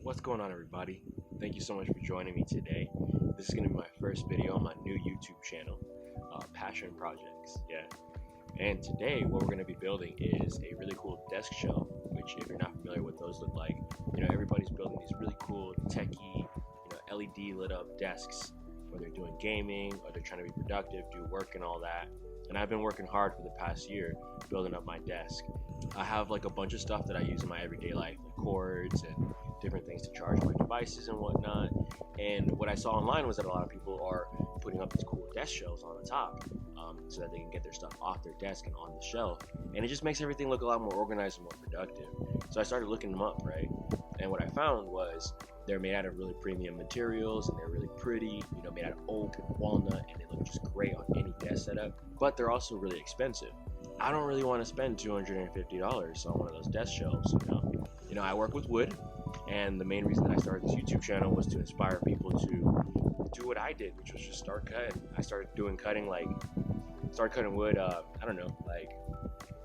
What's going on, everybody? Thank you so much for joining me today. This is going to be my first video on my new YouTube channel, Passion Projects. Yeah. And today, what we're going to be building is a really cool desk shelf, which, if you're not familiar with what those look like, everybody's building these really cool, techie, LED lit up desks, where they're doing gaming or they're trying to be productive, do work and all that. And I've been working hard for the past year building up my desk. I have like a bunch of stuff that I use in my everyday life, like cords and different things to charge my devices and whatnot. And what I saw online was that a lot of people are putting up these cool desk shelves on the top, so that they can get their stuff off their desk and on the shelf. And it just makes everything look a lot more organized and more productive. So I started looking them up, right? And what I found was they're made out of really premium materials and they're really pretty, made out of oak and walnut, and they look just great on any desk setup. But they're also really expensive. I don't really want to spend $250 on one of those desk shelves, I work with wood, and the main reason that I started this YouTube channel was to inspire people to do what I did, which was just start cutting. I started cutting wood,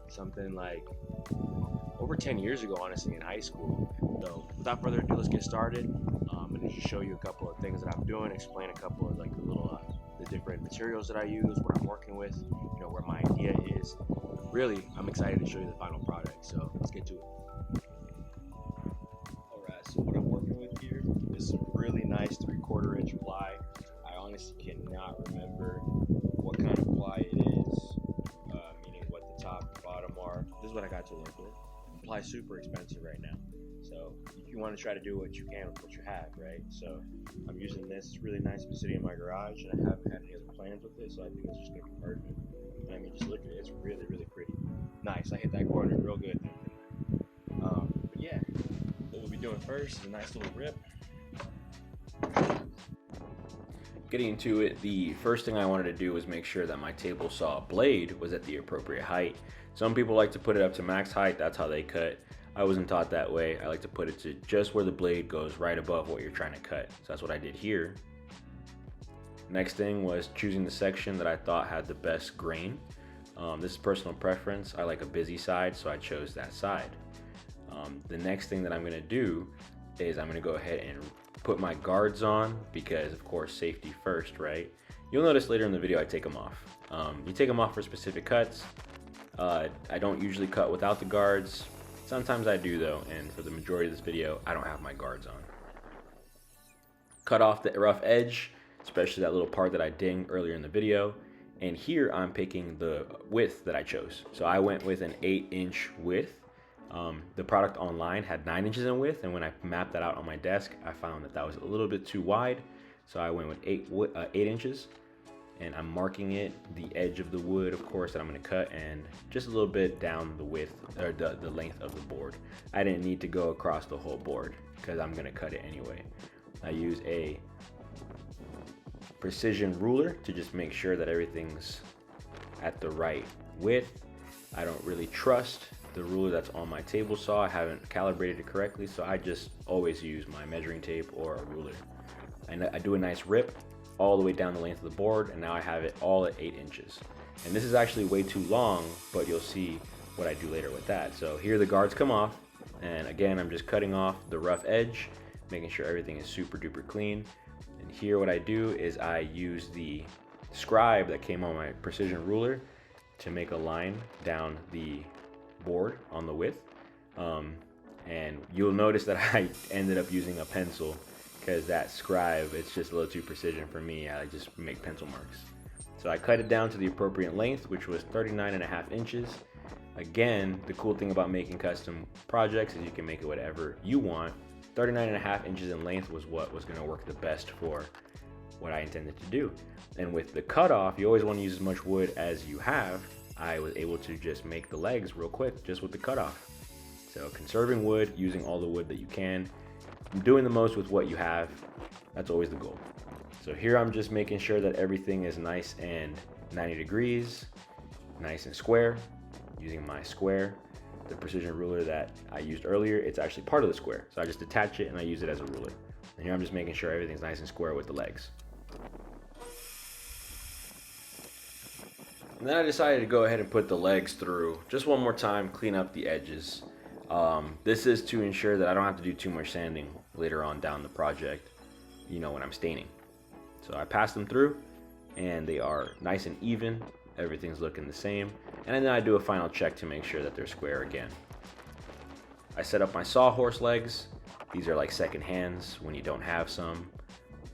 something like over 10 years ago, honestly, in high school. So without further ado, let's get started. I'm going to just show you a couple of things that I'm doing, explain a couple of the different materials that I use, what I'm working with, where my idea is. Really, I'm excited to show you the final product, so let's get to it. Alright, so what I'm working with here is some really nice 3/4 inch ply. I honestly cannot remember what kind of ply it is, meaning what the top and bottom are. This is what I got to work with. Ply is super expensive right now, so you want to try to do what you can with what you have, right? So I'm using this. It's really nice. It's been sitting in my garage, and I haven't had any other plans with it, so I think it's just gonna be perfect. I mean, just look at it. It's really, really pretty. Nice. I hit that corner real good. But yeah, what we'll be doing first is a nice little rip. Getting into it, the first thing I wanted to do was make sure that my table saw blade was at the appropriate height. Some people like to put it up to max height. That's how they cut. I wasn't taught that way. I like to put it to just where the blade goes, right above what you're trying to cut. So that's what I did here. Next thing was choosing the section that I thought had the best grain. This is personal preference. I like a busy side, so I chose that side. The next thing that I'm gonna do is I'm gonna go ahead and put my guards on, because of course safety first, right? You'll notice later in the video I take them off. You take them off for specific cuts. I don't usually cut without the guards. Sometimes I do though, and for the majority of this video, I don't have my guards on. Cut off the rough edge, especially that little part that I dinged earlier in the video. And here I'm picking the width that I chose. So I went with an 8-inch width. The product online had 9 inches in width, and when I mapped that out on my desk, I found that that was a little bit too wide. So I went with 8 inches, and I'm marking it, the edge of the wood, of course, that I'm gonna cut, and just a little bit down the width, or the length of the board. I didn't need to go across the whole board, because I'm gonna cut it anyway. I use a precision ruler to just make sure that everything's at the right width. I don't really trust the ruler that's on my table saw. I haven't calibrated it correctly, so I just always use my measuring tape or a ruler. And I do a nice rip all the way down the length of the board, and now I have it all at 8 inches. And this is actually way too long, but you'll see what I do later with that. So here the guards come off, and again, I'm just cutting off the rough edge, making sure everything is super duper clean. And here what I do is I use the scribe that came on my precision ruler to make a line down the board on the width. And you'll notice that I ended up using a pencil, because that scribe, it's just a little too precision for me. I just make pencil marks. So I cut it down to the appropriate length, which was 39.5 inches. Again, the cool thing about making custom projects is you can make it whatever you want. 39.5 inches in length was what was going to work the best for what I intended to do. And with the cutoff, you always want to use as much wood as you have. I was able to just make the legs real quick just with the cutoff. So conserving wood, using all the wood that you can, doing the most with what you have, that's always the goal. So here I'm just making sure that everything is nice and 90 degrees, nice and square, using my square. The precision ruler that I used earlier, it's actually part of the square. So I just detach it and I use it as a ruler. And here I'm just making sure everything's nice and square with the legs. And then I decided to go ahead and put the legs through just one more time, clean up the edges. This is to ensure that I don't have to do too much sanding later on down the project, when I'm staining. So I pass them through and they are nice and even. Everything's looking the same. And then I do a final check to make sure that they're square again. I set up my sawhorse legs. These are like second hands when you don't have some.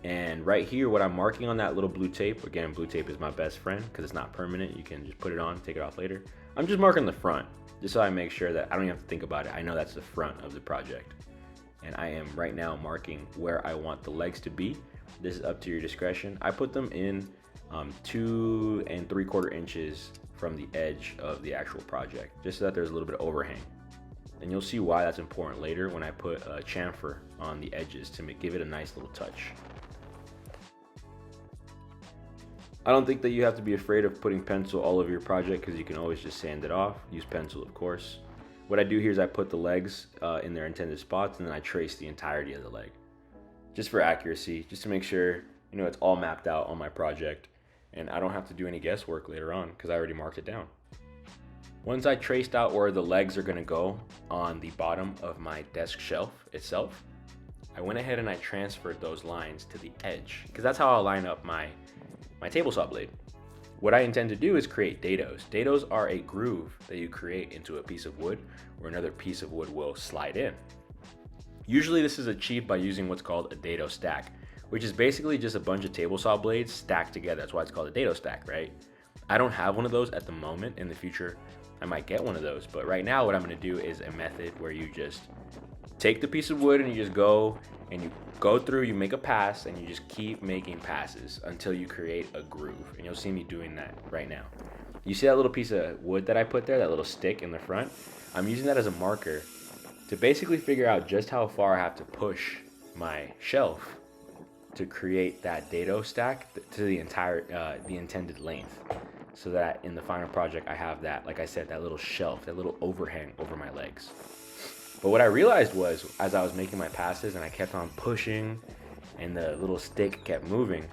And right here, what I'm marking on that little blue tape, again, blue tape is my best friend because it's not permanent. You can just put it on, take it off later. I'm just marking the front, just so I make sure that I don't even have to think about it. I know that's the front of the project. And I am right now marking where I want the legs to be. This is up to your discretion. I put them in 2 3/4 inches from the edge of the actual project, just so that there's a little bit of overhang. And you'll see why that's important later when I put chamfer on the edges to give it a nice little touch. I don't think that you have to be afraid of putting pencil all over your project because you can always just sand it off. Use pencil, of course. What I do here is I put the legs in their intended spots and then I trace the entirety of the leg. Just for accuracy, just to make sure, it's all mapped out on my project and I don't have to do any guesswork later on because I already marked it down. Once I traced out where the legs are gonna go on the bottom of my desk shelf itself, I went ahead and I transferred those lines to the edge because that's how I'll line up my table saw blade. What I intend to do is create dados. Dados are a groove that you create into a piece of wood where another piece of wood will slide in. Usually this is achieved by using what's called a dado stack, which is basically just a bunch of table saw blades stacked together. That's why it's called a dado stack, right? I don't have one of those at the moment. In the future, I might get one of those. But right now what I'm gonna do is a method where you just take the piece of wood and you just go through, you make a pass and you just keep making passes until you create a groove. And you'll see me doing that right now. You see that little piece of wood that I put there, that little stick in the front? I'm using that as a marker to basically figure out just how far I have to push my shelf to create that dado stack to the entire, the intended length. So that in the final project, I have that, like I said, that little shelf, that little overhang over my legs. But what I realized was, as I was making my passes and I kept on pushing and the little stick kept moving,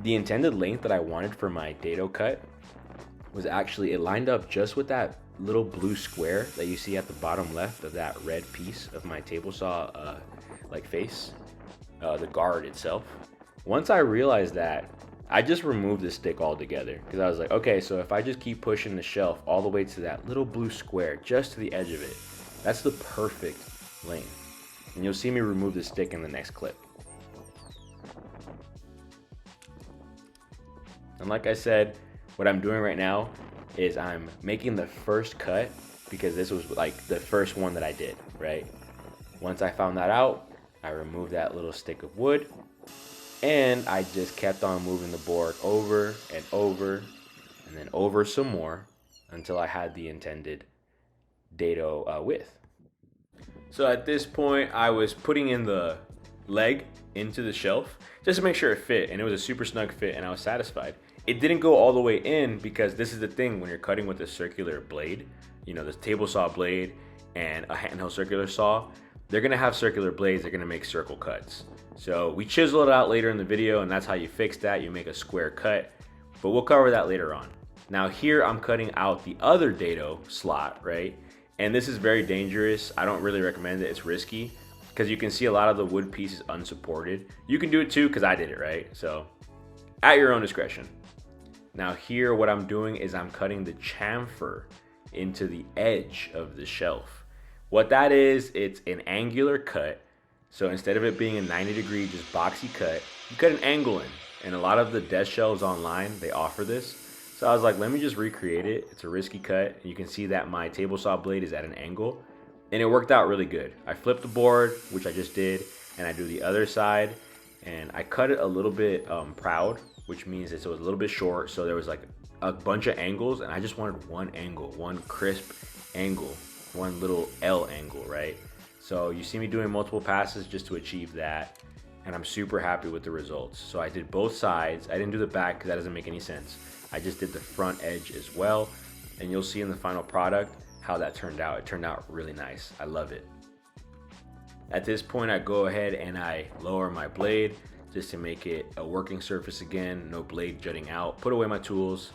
the intended length that I wanted for my dado cut was actually, it lined up just with that little blue square that you see at the bottom left of that red piece of my table saw face, the guard itself. Once I realized that, I just removed the stick altogether because I was like, okay, so if I just keep pushing the shelf all the way to that little blue square, just to the edge of it, that's the perfect length. And you'll see me remove the stick in the next clip. And like I said, what I'm doing right now is I'm making the first cut because this was like the first one that I did, right? Once I found that out, I removed that little stick of wood and I just kept on moving the board over and over and then over some more until I had the intended dado width. So at this point, I was putting in the leg into the shelf just to make sure it fit, and it was a super snug fit and I was satisfied. It didn't go all the way in because this is the thing when you're cutting with a circular blade, this table saw blade and a handheld circular saw, they're gonna have circular blades, they're gonna make circle cuts. So we chisel it out later in the video and that's how you fix that, you make a square cut, but we'll cover that later on. Now here I'm cutting out the other dado slot, right? And this is very dangerous. I don't really recommend it, it's risky because you can see a lot of the wood pieces unsupported. You can do it too because I did it, right? So at your own discretion. Now here what I'm doing is I'm cutting the chamfer into the edge of the shelf. What that is, it's an angular cut. So instead of it being a 90-degree just boxy cut, you cut an angle in. And a lot of the desk shelves online, they offer this. So I was like, let me just recreate it. It's a risky cut. You can see that my table saw blade is at an angle and it worked out really good. I flipped the board, which I just did, and I do the other side and I cut it a little bit proud, which means it was a little bit short. So there was like a bunch of angles and I just wanted one angle, one crisp angle, one little L angle, right? So you see me doing multiple passes just to achieve that. And I'm super happy with the results. So I did both sides. I didn't do the back because that doesn't make any sense. I just did the front edge as well. And you'll see in the final product how that turned out. It turned out really nice. I love it. At this point, I go ahead and I lower my blade just to make it a working surface again. No blade jutting out. Put away my tools.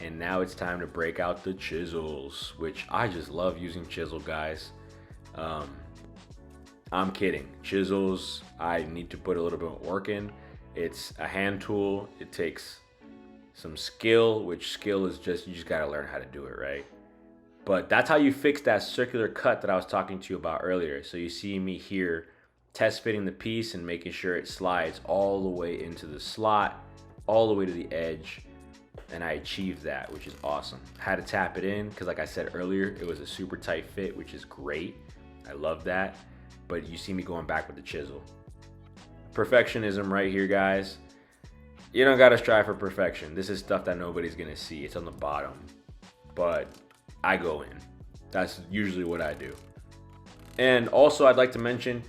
And now it's time to break out the chisels, which I just love using chisel, guys. I'm kidding. Chisels, I need to put a little bit of work in. It's a hand tool. It takes some skill, which skill is just, you just gotta learn how to do it, right? But that's how you fix that circular cut that I was talking to you about earlier. So you see me here test fitting the piece and making sure it slides all the way into the slot, all the way to the edge. And I achieved that, which is awesome. I had to tap it in because, like I said earlier, it was a super tight fit, which is great. I love that. But you see me going back with the chisel. Perfectionism right here, guys. You don't gotta strive for perfection. This is stuff that nobody's gonna see. It's on the bottom. But I go in. That's usually what I do. And also, I'd like to mention,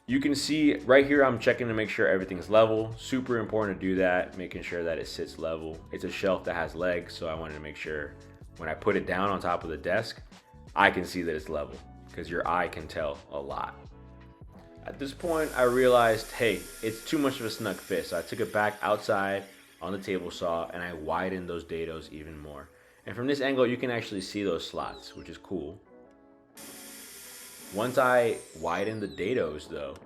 you can see right here, I'm checking to make sure everything's level. Super important to do that, making sure that it sits level. It's a shelf that has legs, so I wanted to make sure when I put it down on top of the desk, I can see that it's level, because your eye can tell a lot. At this point, I realized, hey, it's too much of a snug fit, so I took it back outside on the table saw and I widened those dados even more. And from this angle, you can actually see those slots, which is cool. Once I widened the dados though,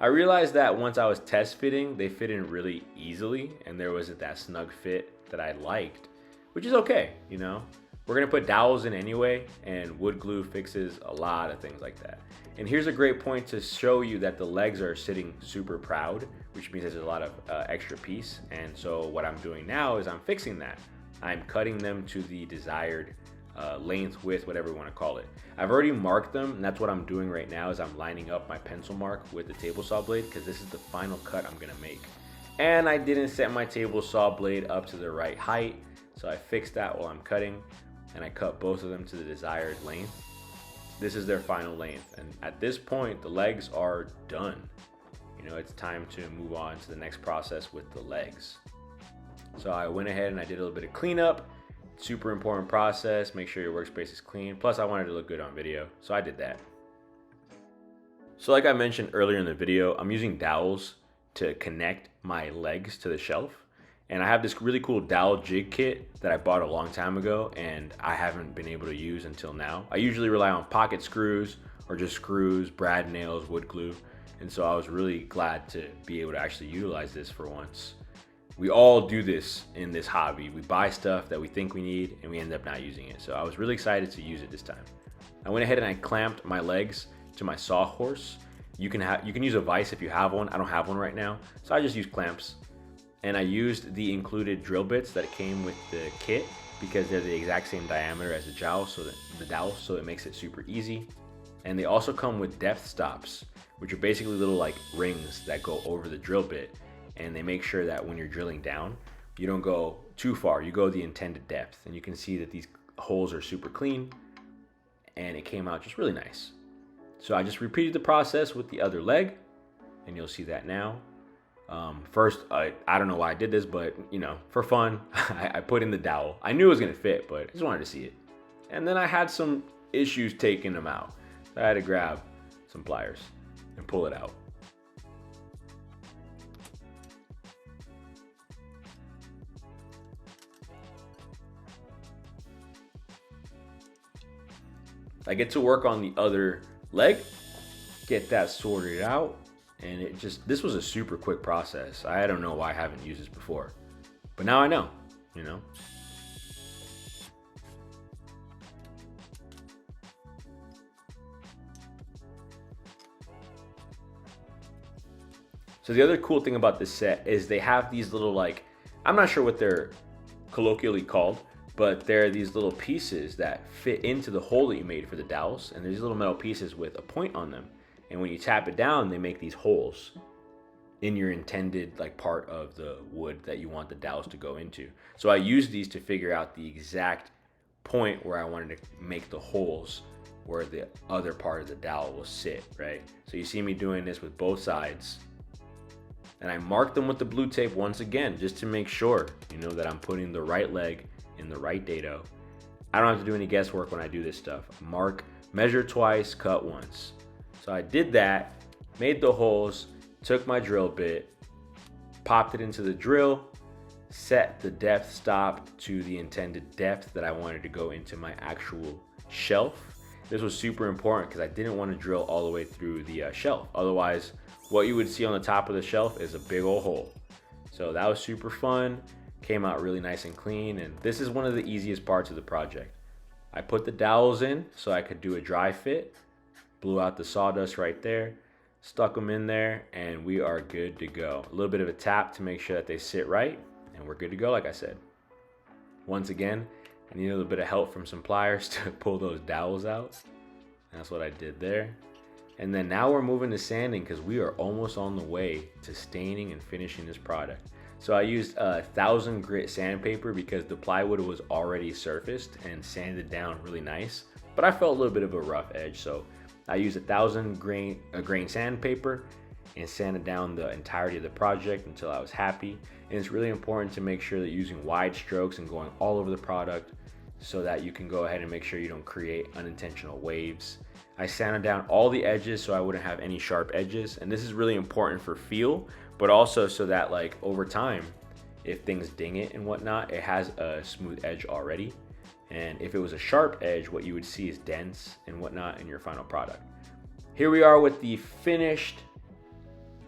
I realized that once I was test fitting, they fit in really easily and there wasn't that snug fit that I liked, which is okay, you know? We're gonna put dowels in anyway, and wood glue fixes a lot of things like that. And here's a great point to show you that the legs are sitting super proud, which means there's a lot of extra piece. And so what I'm doing now is I'm fixing that. I'm cutting them to the desired length, width, whatever you want to call it. I've already marked them, and that's what I'm doing right now is I'm lining up my pencil mark with the table saw blade because this is the final cut I'm gonna make. And I didn't set my table saw blade up to the right height, so I fixed that while I'm cutting, and I cut both of them to the desired length. This is their final length, and at this point, the legs are done. You know, it's time to move on to the next process with the legs. So I went ahead and I did a little bit of cleanup. Super important process, make sure your workspace is clean. Plus I wanted to look good on video, so I did that. So like I mentioned earlier in the video, I'm using dowels to connect my legs to the shelf. And I have this really cool dowel jig kit that I bought a long time ago and I haven't been able to use until now. I usually rely on pocket screws or just screws, brad nails, wood glue. And so I was really glad to be able to actually utilize this for once. We all do this in this hobby. We buy stuff that we think we need and we end up not using it. So I was really excited to use it this time. I went ahead and I clamped my legs to my sawhorse. You can use a vise if you have one. I don't have one right now, so I just use clamps. And I used the included drill bits that came with the kit because they're the exact same diameter as the dowel, so it makes it super easy. And they also come with depth stops, which are basically little like rings that go over the drill bit. And they make sure that when you're drilling down, you don't go too far, you go the intended depth. And you can see that these holes are super clean and it came out just really nice. So I just repeated the process with the other leg and you'll see that now. First, I don't know why I did this, but you know, for fun, I put in the dowel. I knew it was gonna fit, but I just wanted to see it. And then I had some issues taking them out. So I had to grab some pliers and pull it out. I get to work on the other leg, get that sorted out, and this was a super quick process. I don't know why I haven't used this before, but now I know, you know. So the other cool thing about this set is they have these little like, I'm not sure what they're colloquially called, but there are these little pieces that fit into the hole that you made for the dowels, and there's little metal pieces with a point on them. And when you tap it down, they make these holes in your intended like part of the wood that you want the dowels to go into. So I used these to figure out the exact point where I wanted to make the holes where the other part of the dowel will sit, right? So you see me doing this with both sides. And I marked them with the blue tape once again, just to make sure, you know, that I'm putting the right leg in the right dado. I don't have to do any guesswork when I do this stuff. Mark, measure twice, cut once. So I did that, made the holes, took my drill bit, popped it into the drill, set the depth stop to the intended depth that I wanted to go into my actual shelf. This was super important because I didn't want to drill all the way through the shelf. Otherwise, what you would see on the top of the shelf is a big old hole. So that was super fun, came out really nice and clean, and this is one of the easiest parts of the project. I put the dowels in so I could do a dry fit, blew out the sawdust right there, stuck them in there, and we are good to go. A little bit of a tap to make sure that they sit right, and we're good to go, like I said. Once again, I need a little bit of help from some pliers to pull those dowels out. That's what I did there. And then now we're moving to sanding because we are almost on the way to staining and finishing this product. So I used 1000 grit sandpaper because the plywood was already surfaced and sanded down really nice. But I felt a little bit of a rough edge, so I used 1000 grain sandpaper and sanded down the entirety of the project until I was happy. And it's really important to make sure that you're using wide strokes and going all over the product so that you can go ahead and make sure you don't create unintentional waves. I sanded down all the edges so I wouldn't have any sharp edges, and this is really important for feel, but also so that like over time, if things ding it and whatnot, it has a smooth edge already. And if it was a sharp edge, what you would see is dents and whatnot in your final product. Here we are with the finished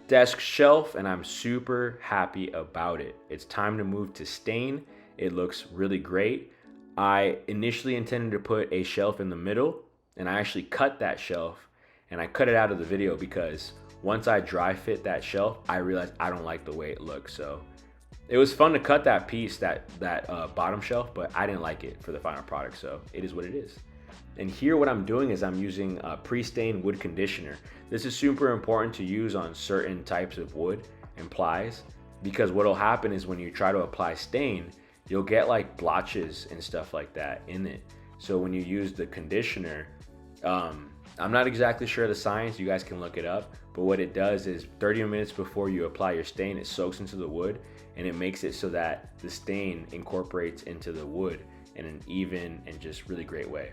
desk shelf, and I'm super happy about it. It's time to move to stain. It looks really great. I initially intended to put a shelf in the middle, and I actually cut that shelf, and I cut it out of the video because once I dry fit that shelf, I realized I don't like the way it looks. So it was fun to cut that piece, that bottom shelf, but I didn't like it for the final product, so it is what it is. And here what I'm doing is I'm using a pre-stained wood conditioner. This is super important to use on certain types of wood and plies, because what'll happen is when you try to apply stain, you'll get like blotches and stuff like that in it. So when you use the conditioner, I'm not exactly sure the science, you guys can look it up, but what it does is 30 minutes before you apply your stain, it soaks into the wood and it makes it so that the stain incorporates into the wood in an even and just really great way.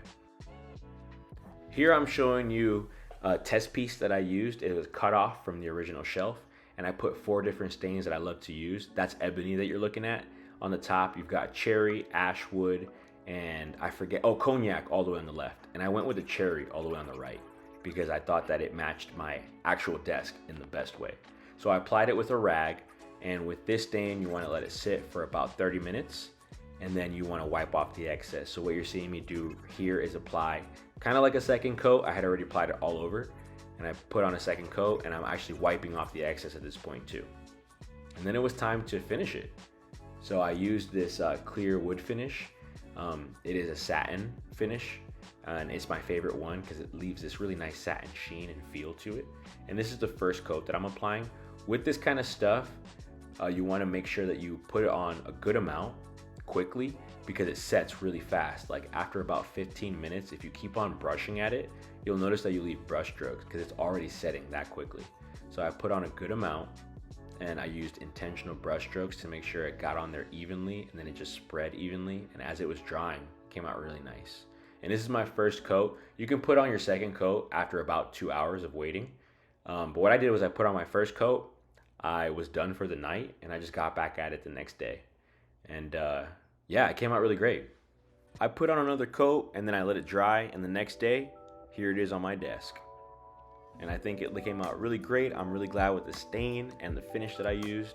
Here I'm showing you a test piece that I used. It was cut off from the original shelf, and I put 4 different stains that I love to use. That's ebony that you're looking at. On the top, you've got cherry, ash wood, and I forget, cognac all the way on the left. And I went with the cherry all the way on the right because I thought that it matched my actual desk in the best way. So I applied it with a rag, and with this stain, you want to let it sit for about 30 minutes, and then you want to wipe off the excess. So what you're seeing me do here is apply kind of like a second coat. I had already applied it all over, and I put on a second coat, and I'm actually wiping off the excess at this point too. And then it was time to finish it. So I used this clear wood finish. It is a satin finish, and it's my favorite one because it leaves this really nice satin sheen and feel to it. And this is the first coat that I'm applying. With this kind of stuff, you want to make sure that you put it on a good amount quickly because it sets really fast. Like after about 15 minutes, if you keep on brushing at it, you'll notice that you leave brush strokes because it's already setting that quickly. So I put on a good amount, and I used intentional brush strokes to make sure it got on there evenly, and then it just spread evenly, and as it was drying, it came out really nice. And this is my first coat. You can put on your second coat after about 2 hours of waiting. But what I did was I put on my first coat, I was done for the night, and I just got back at it the next day. And yeah, it came out really great. I put on another coat, and then I let it dry, and the next day, here it is on my desk. And I think it came out really great. I'm really glad with the stain and the finish that I used.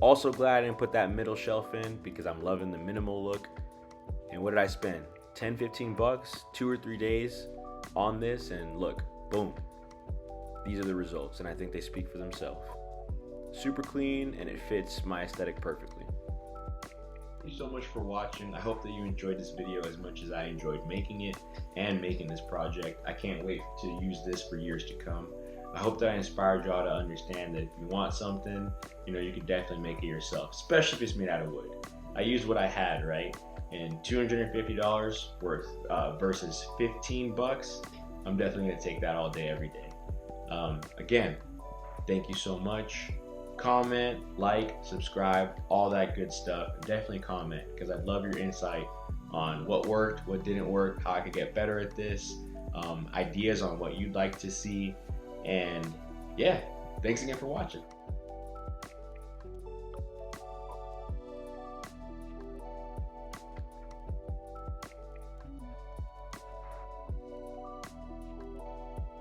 Also glad I didn't put that middle shelf in because I'm loving the minimal look. And what did I spend? 10, 15 bucks, 2 or 3 days on this, and look, boom. These are the results, and I think they speak for themselves. Super clean, and it fits my aesthetic perfectly. Thank you so much for watching. I hope that you enjoyed this video as much as I enjoyed making it and making this project. I can't wait to use this for years to come. I hope that I inspired y'all to understand that if you want something, you can definitely make it yourself, especially if it's made out of wood. I used what I had, right? And $250 worth versus 15 bucks, I'm definitely gonna take that all day, every day. Again, thank you so much. Comment, like, subscribe, all that good stuff. Definitely comment because I'd love your insight on what worked, what didn't work, how I could get better at this, ideas on what you'd like to see. And yeah, thanks again for watching.